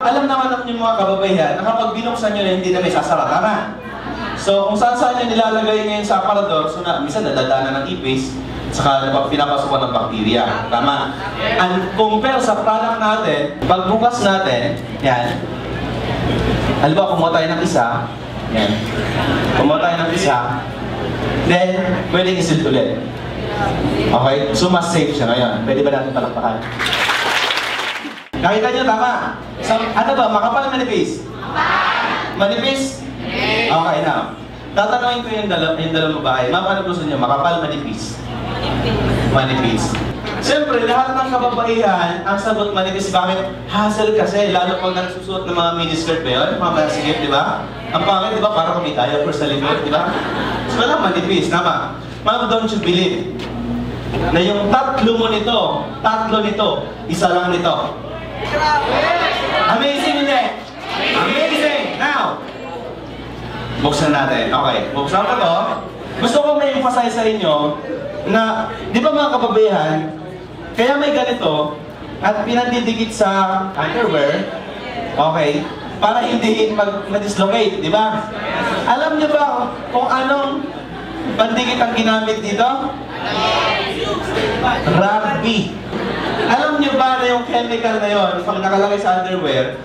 Alam naman yung mga kababaihan na kapag binuksan nyo na hindi na may sasara, tama? So kung saan nyo nilalagay ngayon sa aparador, so na, minsan nadadaanan ng ipis, saka pinapasukan ng bakterya, tama? And compare sa product natin, pagbukas natin, yan. Halimbawa, kumuha tayo ng isa, yan. Kumuha tayo ng isa, then pwedeng isil ulit. Okay? So mas safe siya ngayon. Pwede ba natin palakpakan? Nakita nyo, tama? So, ano ba? Makapal, manipis? Manipis? Okay, now. Tatanungin ko yung dalawang babae. Ma'am, ano gusto niyo? Makapal, manipis? Manipis. Siyempre, lahat ng kababaihan, ang sagot manipis. Bakit? Hassle kasi. Lalo pag nagsusuot ng mga miniskirt ba yun? Mga masigip, di ba? Ang pangit, di ba? Para kung may diaper sa likod, di ba? So, wala manipis. Tama. Ma'am, don't you believe na yung tatlo nito, isa lang nito. Amazing, hindi? Amazing! Now, buksan natin. Okay, buksan ko to. Gusto ko may emphasize sa inyo na, di ba mga kababaihan, kaya may ganito at pinandidikit sa underwear, okay, para hindi mag-dislocate, di ba? Alam niyo ba kung anong pandikit ang ginamit dito? Rugby. Alam niyo ba na yung chemical na yon, pag nakalagay sa underwear,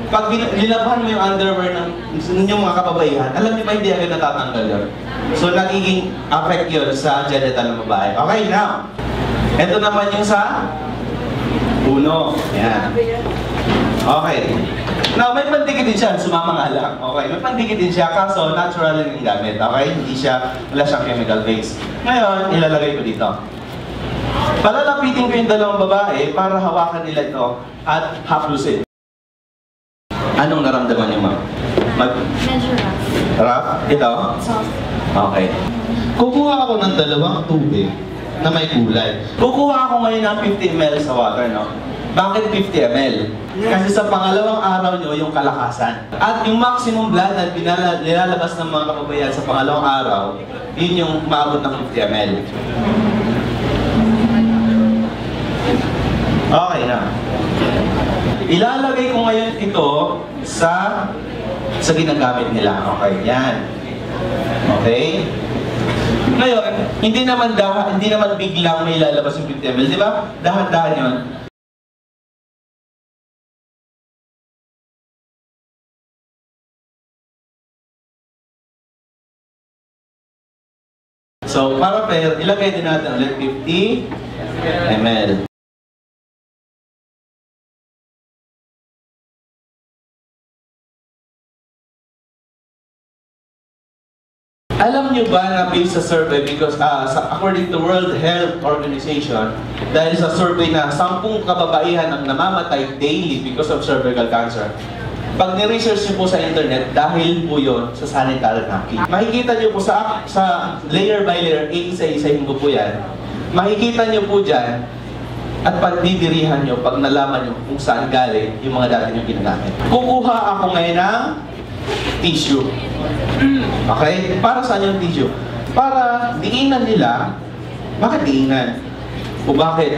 pag nilabhan mo yung underwear ng inyong mga kababaihan, alam niyo ba hindi agad natatanggal yun? So nagiging affect yun sa genital ng babae. Okay, now. Ito naman yung sa uno. Yan. Okay. Now, may pandikit din siya. Sumama nga lang. Okay. May pandikit din siya. Kaso, natural lang yung gamit. Okay? Hindi siya, wala siyang chemical base. Ngayon, ilalagay ko dito. Palalapitin ko yung dalawang babae para hawakan nila ito at haplusin. Anong naramdaman niyo, ma'am? Medyo rough. Rough? Ito? Soft. Okay. Kukuha ako ng dalawang tubig na may kulay. Kukuha ako ngayon ng 50 ml sa water, no? Bakit 50 ml? Kasi sa pangalawang araw nyo, yung kalakasan. At yung maximum blood na nilalabas ng mga kababayan sa pangalawang araw, yun yung maabot ng 50 ml. Okay na. Ilalagay ko ngayon ito sa ginagamit nila. Okay, yan. Okay? Ngayon, hindi naman biglang may lalabas yung 50 ml, di ba? Dahan-dahan yun. So, para fair, ilagay din natin ulit 50 ml. Alam niyo ba na based sa survey, because according to World Health Organization, dahil sa survey na 10 kababaihan ang namamatay daily because of cervical cancer. Pag ni-research niyo po sa internet, dahil po yun sa sanitary napkin. Makikita niyo po sa layer by layer, isa-isahin ko po yan. Makikita niyo po dyan, at pagdidirihan niyo, pag nalaman niyo kung saan galing yung mga dati niyo ginagamit. Kukuha ako ngayon ng tissue. Okay? Para saan yung tissue? Para diinan nila. Bakit diinan? O bakit?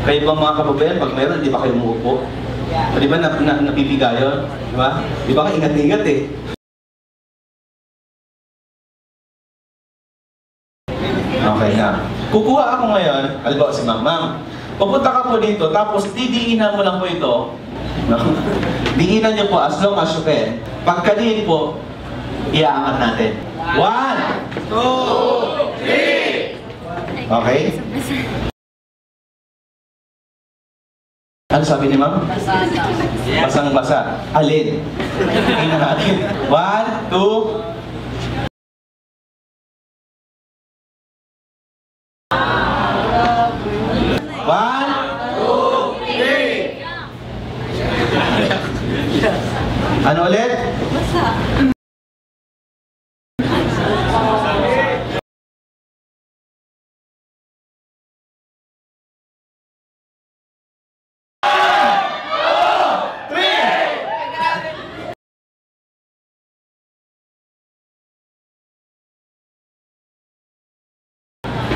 Kayo bang mga kababayan, pag meron, di ba kayo umuupo? O di ba napipiga yun? Di ba? Di ba ka ingat-ingat eh? Okay na. Kukuha ako ngayon, halimbawa si Ma'am. Pupunta ka po dito, tapos didiinan mo lang po ito. Diinan niyo po as long as you can. Pagkadiin po, iaangat natin. 1, 2, 3. Okay? Ano sabi ni Ma'am? Basang-basa. Alin? Tingnan natin. 1, 2. Ano ulit? Basa.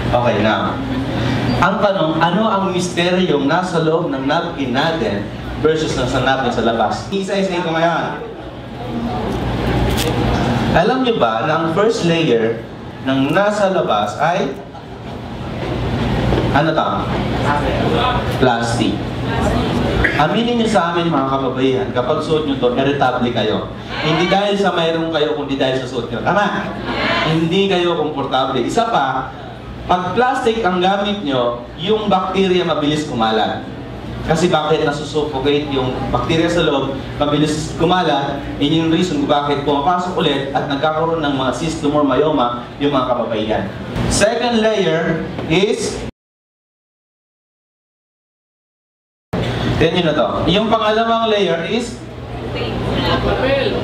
Okay na. Ang tanong, ano ang misteryong nasa loob ng napkin natin versus ng sanap sa labas. Isa-isahin ko ngayon. Alam nyo ba na ang first layer ng nasa labas ay ano to? Plastic. Aminin nyo sa amin mga kababaihan, kapag suot nyo to, irritable kayo. Hindi dahil sa mayroon kayo, kundi dahil sa suot nyo. Tama? Hindi kayo komportable. Isa pa, pag plastic ang gamit nyo, yung bacteria mabilis kumalat. Kasi bakit nasusuffocate yung bacteria sa loob, mabilis kumalat, yun yung reason kung bakit pumapasok ulit at nagkakaroon ng mga cyst, tumor, myoma yung mga kababaihan. Second layer is yun na to. Yung pangalawang layer is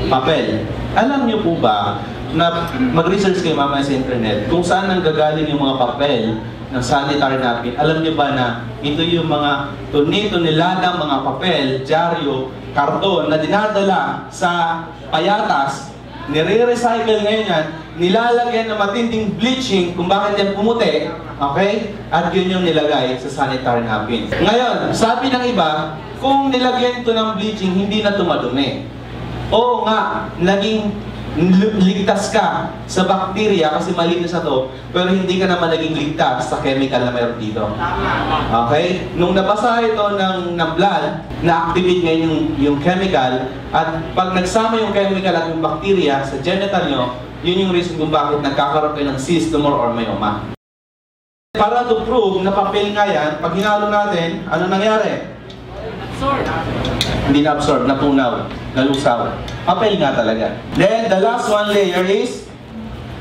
papel. Alam niyo po ba na mag-research kayo mamaya sa internet kung saan nanggagaling yung mga papel ng sanitary napkin? Alam niyo ba na ito yung mga tuni-tuniladang mga papel, dyaryo, karton na dinadala sa payatas, nire-recycle ngayon yan, nilalagyan ng matinding bleaching kung bakit yan pumuti, okay? At yun yung nilagay sa sanitary napkin. Ngayon, sabi ng iba, kung nilagyan ito ng bleaching, hindi na tumadumi. Oo nga, naging ligtas ka sa bacteria kasi malinis na to, pero hindi ka naman naging ligtas sa chemical na mayroon dito. Okay? Nung nabasa ito ng blood, na-activate ngayon yung chemical, at pag nagsama yung chemical at yung bacteria sa genital nyo, yun yung reason kung bakit nagkakaroon kayo ng cyst, tumor, or myoma. Para to prove na papel nga yan, pag hinalo natin, ano nangyari? Hindi na absorb, natunaw, nalusaw. Papel nga talaga. Then, the last one layer is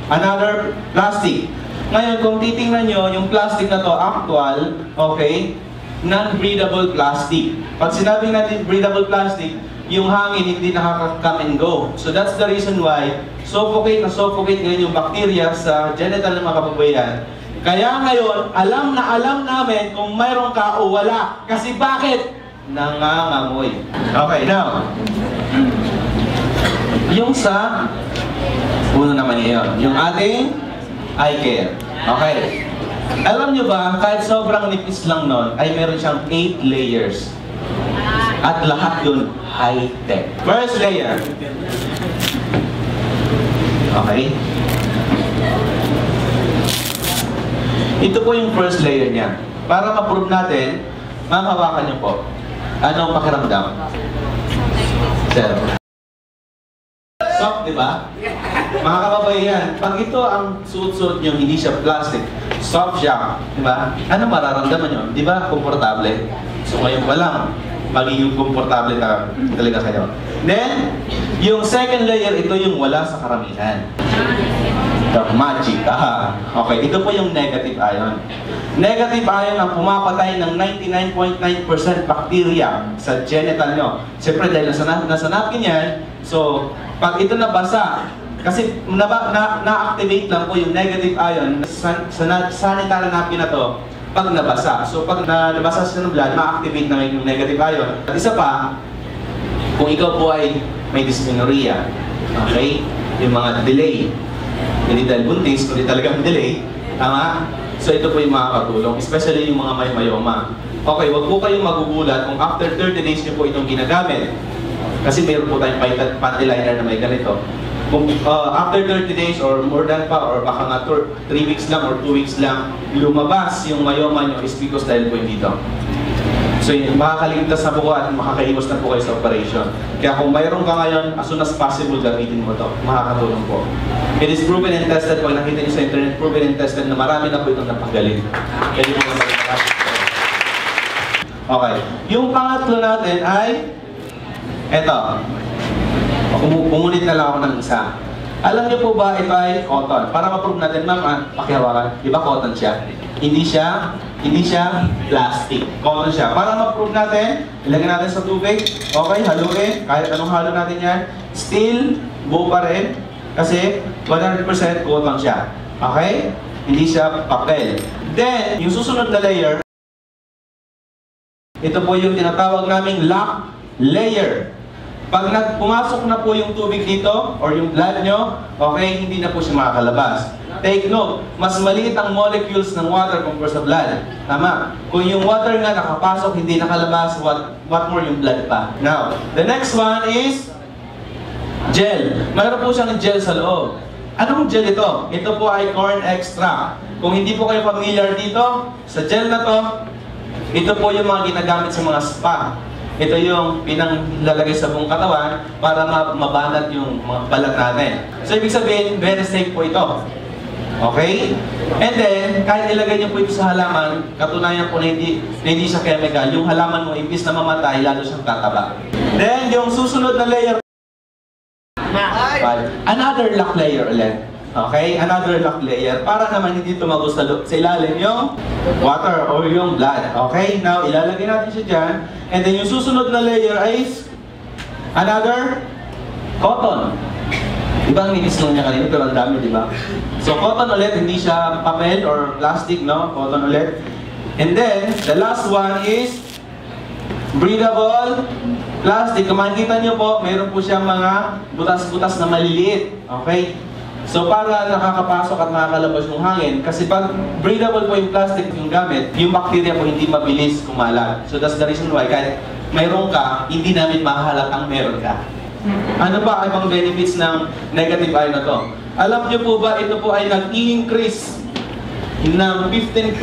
another plastic. Ngayon, kung titingnan nyo, yung plastic na to, actual, okay, non-breathable plastic. Pag sinabing natin breathable plastic, yung hangin hindi nakaka-come and go. So that's the reason why suffocate ngayon yung bacteria sa genital ng mga kababayan. Kaya ngayon, alam namin kung mayroon ka o wala. Kasi bakit? Nangangamoy. Okay, now, yung sa uno naman yun, yung ating eye care. Okay. Alam nyo ba, kahit sobrang nipis lang nun, ay meron siyang 8 layers. At lahat yun, high-tech. First layer. Okay. Ito po yung first layer niya. Para ma-prove natin, mamahawakan nyo po. Anong pakiramdam? Sir. Soft, di ba? Mga kababaihan, pag ito ang suot-suot nyo, hindi siya plastic, soft siya, di ba? Ano mararamdaman nyo? Di ba? Komportable. So ngayon pa lang, magiging komportable talaga kayo. Then, yung second layer, ito yung wala sa karamihan. The magic. Okay, ito po yung negative ion. Negative ion ang pumapatay ng 99.9% bacteria sa genital nyo. Siyempre dahil nasa napkin yan, so pag ito nabasa, kasi na-activate lang po yung negative ion sa sanitary napkin na to pag nabasa. So pag nabasa sa blood, ma-activate na yung negative ion. At isa pa, kung ikaw po ay may dysmenorrhea, okay, yung mga delay, hindi dahil buntis, kundi talagang delay, tama? So ito po yung makakatulong, especially yung mga may myoma. Okay, wag po kayong magugulat kung after 30 days nyo po itong ginagamit. Kasi mayroon po tayong panty liner na may ganito. Kung after 30 days or more than pa, or baka nga 3 weeks lang or 2 weeks lang, lumabas yung myoma nyo is because dahil po dito. So makakaligtas na po at makakaiwas na po kayo sa operation. Kaya kung mayroon ka ngayon, as soon as possible, gamitin mo ito. Makakatulong po. It is proven and tested. Pag nakita nyo sa internet, proven and tested na marami na po itong napagaling. Pwede po naman. Okay. Yung pangatlo natin ay eto. Pumunit na lang ako ng isa. Alam niyo po ba ito ay cotton? Para ma-prove natin, ma'am, pakihawakan. Di ba cotton siya? Hindi siya plastic. Cotton siya. Para ma-prove natin, ilagay natin sa tubig. Okay, haluin. Kahit anong halo natin yan. Still, buo pa rin. Kasi 100% cotton siya. Okay? Hindi siya papel. Then, yung susunod na layer, ito po yung tinatawag naming lock layer. Pag pumasok na po yung tubig dito, or yung blood nyo, okay, hindi na po siya makakalabas. Take note, mas maliit ang molecules ng water compared sa blood. Tama. Kung yung water nga nakapasok, hindi nakalabas, what more yung blood pa. Now, the next one is gel. Mayroon po siyang gel sa loob. Anong gel ito? Ito po ay corn extract. Kung hindi po kayo familiar dito, sa gel na to, ito po yung mga ginagamit sa mga spa. Ito yung pinanglalagay sa buong katawan para mabanat yung mga balat natin. So, ibig sabihin, very safe po ito. Okay? And then, kahit ilagay niyo po ito sa halaman, katunayan po na hindi siya chemical. Yung halaman mo, imbis na mamatay, lalo siyang tataba. Then, yung susunod na layer, another lock layer ulit. Okay? Another lock layer. Para naman hindi tumagos sa ilalim yung water or yung blood. Okay? Now, ilalagay natin siya dyan. And then, yung susunod na layer is another cotton. Diba ang nilis lang niya kanina, pero ang dami, diba? So, cotton ulit, hindi siya papel or plastic, no? Cotton ulit. And then, the last one is breathable plastic. Kung makikita niyo po, mayroon po siyang mga butas-butas na maliliit. Okay? So, para nakakapasok at nakakalabas yung hangin, kasi pag breathable po yung plastic yung gamit, yung bacteria po hindi mabilis kumalat. So, that's the reason why, kahit mayroon ka, hindi namin mahalatang meron ka. Ano ba ang ibang benefits ng negative ion na to? Alam niyo po ba, ito po ay nag-i-increase ng 15%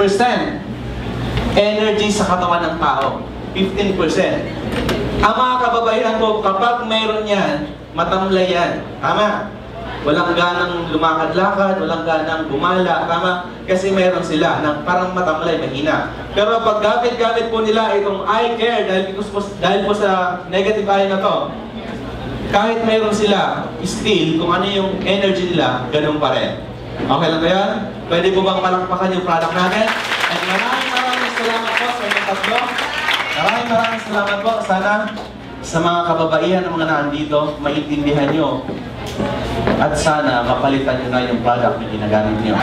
energy sa katawan ng tao. 15%. Ang mga kababaihan po, kapag mayroon yan, matamlay yan. Tama? Walang ganang lumakad-lakad, walang ganang gumala, tama? Kasi mayroon sila na parang matamlay, mahina. Pero pag gamit-gamit po nila itong eye care, dahil po sa negative ion na to, kahit mayroon sila, still, kung ano yung energy nila, ganun pa rin. Okay lang ba yan? Pwede po bang palakpakan yung product natin? And maraming salamat po sa inyong tatlo. Maraming salamat po. Sana sa mga kababaihan ng mga nandito, maintindihan nyo. At sana mapalitan nyo na yung product na ginagamit nyo.